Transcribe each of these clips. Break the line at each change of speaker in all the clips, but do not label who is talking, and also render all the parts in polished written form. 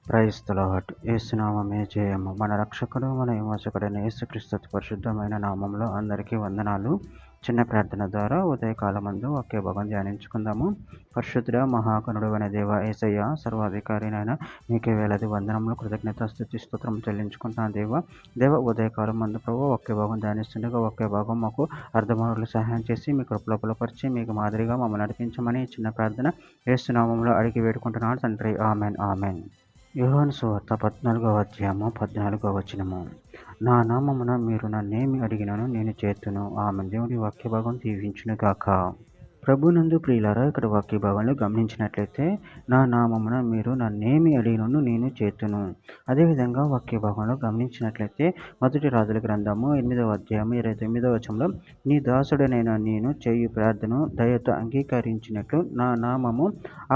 Praise the lord. యేసు నామమే జయము. మన రక్షకుడు, మన విమోచకుడైన యేసుక్రీస్తు పరిశుద్ధమైన నామంలో అందరికీ వందనాలు. చిన్న ప్రార్థన ద్వారా ఉదయకాలమందు ఒకే భాగం ధ్యానించుకుందాము. పరిశుద్ధుడ మహాకరుడైన దేవ యేసయ్య, సర్వాధికారినైన మీకే వేలాది వందనములు, కృతజ్ఞత, స్తుతి, స్తోత్రం చెల్లించుకుంటున్నాను దేవ ఉదయకాలం మందు ప్రభు ఒకే భాగం ధ్యానిస్తుండగా ఒకే భాగం మాకు అర్థమవులు సహాయం చేసి మీ కృపలో బలపరిచి మీకు మాదిరిగా మమ్మల్ని నడిపించమని చిన్న ప్రార్థన యేసు నామంలో అడిగి వేడుకుంటున్నాను తండ్రి. Amen amen. యోహాను సువార్త 14వ అధ్యాయము 14వ వచనము. నా నామమున మీరు నన్నేమి అడిగినను నేను చేతును. ఆమె దేవుడి వాక్య భాగం దీవించునుగాక. ప్రభునందు ప్రియులారా, ఇక్కడ వాక్య భాగంలో గమనించినట్లయితే నా నామమున మీరు నన్నేమి అడిగినను నేను చేతును. అదేవిధంగా వాక్య భాగంలో గమనించినట్లయితే మొదటి రాజుల గ్రంథము 8వ అధ్యాయము 29వ వచనంలో నీ దాసుడనైన నేను చేయు ప్రార్థన దయతో అంగీకరించినట్లు నా నామము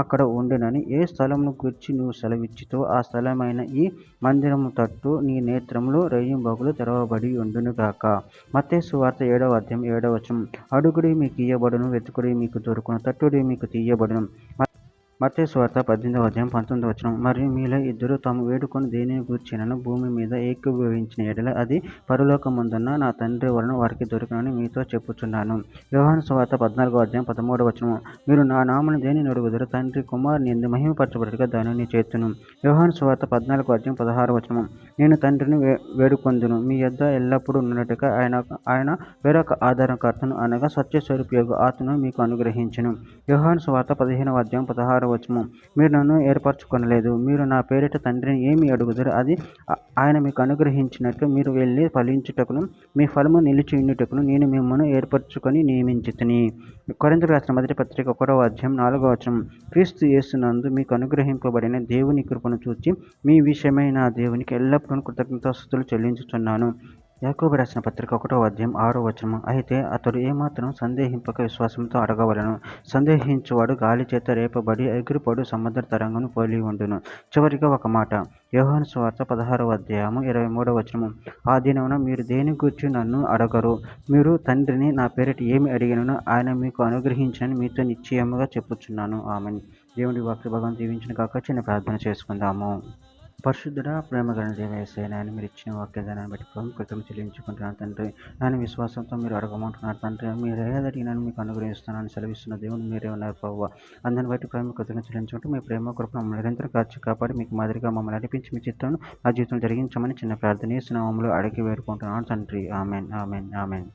అక్కడ ఉండునని ఏ స్థలమును గురించి నువ్వు సెలవిచ్చితో ఆ స్థలమైన ఈ మందిరము తట్టు నీ నేత్రములు రేయింబగులు తెరవబడి ఉండునుగాక. మత్తయి సువార్త 7వ అధ్యాయం 7వ వచనం. అడుగుడి మీకు ఇయ్యబడును, వెతుకుడి మీకు దొరుకును, తట్టుడి మీకు తీయబడును. మత్తయి సువార్త 18వ అధ్యాయం 19వ వచనం. మరియు మీలో ఇద్దరు తాము వేడుకొని దేనిని గూర్చినను భూమి మీద ఏకీభవించిన ఎడల అది పరలోకమందున్న నా తండ్రి వలన వారికి దొరుకునని మీతో చెప్పుచున్నాను. యోహాను సువార్త 14వ అధ్యాయం 13వ వచనం. మీరు నా నామమున దేనిని అడుగుదురో తండ్రి కుమారుని యందు మహిమపరచబడుటగా దానిని చేతును. యోహాను సువార్త 14వ అధ్యాయం 16వ వచనం. నేను తండ్రిని వేడుకొందును మీ యొద్ద ఎల్లప్పుడూ ఉన్నట్టుగా ఆయన వేరొక ఆధారకర్తను అనగా సత్యస్వరూపియగు ఆత్మను మీకు అనుగ్రహించును. యోహాను సువార్త 15వ అధ్యాయం 16వ వచనం. మీరు నన్ను ఏర్పరచుకొనలేదు, మీరు నా పేరిట తండ్రిని ఏమి అడుగుదురో అది ఆయన మీకు అనుగ్రహించినట్లు మీరు వెళ్ళి ఫలించుటకును మీ ఫలము నిలిచియుండుటకును నేను మిమ్మల్ని ఏర్పరచుకొని నియమించితిని. కొరింథీయులకు రాసిన మొదటి పత్రిక 1వ అధ్యాయం 4వ వచనం. క్రీస్తు యేసునందు మీకు అనుగ్రహింపబడిన దేవుని కృపను చూచి మీ విషయమై నా దేవునికి ఎల్లప్పుడూ కృతజ్ఞతాస్తుతులు చెల్లించుచున్నాను. యాకోబు రాసిన పత్రిక 1వ అధ్యాయం 6వ వచనం. అయితే అతడు ఏమాత్రం సందేహింపక విశ్వాసంతో అడగవలను. సందేహించువాడు గాలి చేత రేపబడి ఎగిరిపడు సముద్ర తరంగను పోలి ఉండును. చివరిగా ఒక మాట. యోహాను సువార్త 16వ అధ్యాయము 23వ వచనము. ఆ దినమున మీరు దేని గూర్చి నన్ను అడగరు. మీరు తండ్రిని నా పేరిట ఏమి అడిగినను ఆయన మీకు అనుగ్రహించనని మీతో నిశ్చయముగా చెప్పుచున్నాను. ఆమెన్. దేవుడి వాక్య భాగం దీవించిన కాక చిన్న ప్రార్థన చేసుకుందాము. పరిశుద్ధుడా, ప్రేమగల దేవ యేసయ్య, నాయన మీరు ఇచ్చిన వాక్యదానాన్ని బట్టి ప్రభు కృతజ్ఞతలు చెల్లించుకుంటున్నాను తండ్రి. నేను విశ్వాసంతో మీరు అడగమంటున్నారు తండ్రి. మీరు ఏది అడిగినాను మీకు అనుగ్రహిస్తున్నాను సెలవిస్తున్న దేవుడు మీరే ఉన్నారు ప్రభువా. అందరిని బట్టి ప్రేమ కృతజ్ఞతలు చెల్లించుకుంటూ మీ ప్రేమ కృప మమ్మల్ని నిరంతరం కాచి కాపాడి మీకు మాదిరిగా మమ్మల్ని నడిపించి మీ చిత్తాన్ని మా జీవితం జరిగించమని చిన్న ప్రార్థన యేసు నామములో అడిగి వేడుకుంటున్నాను తండ్రి. Amen amen amen.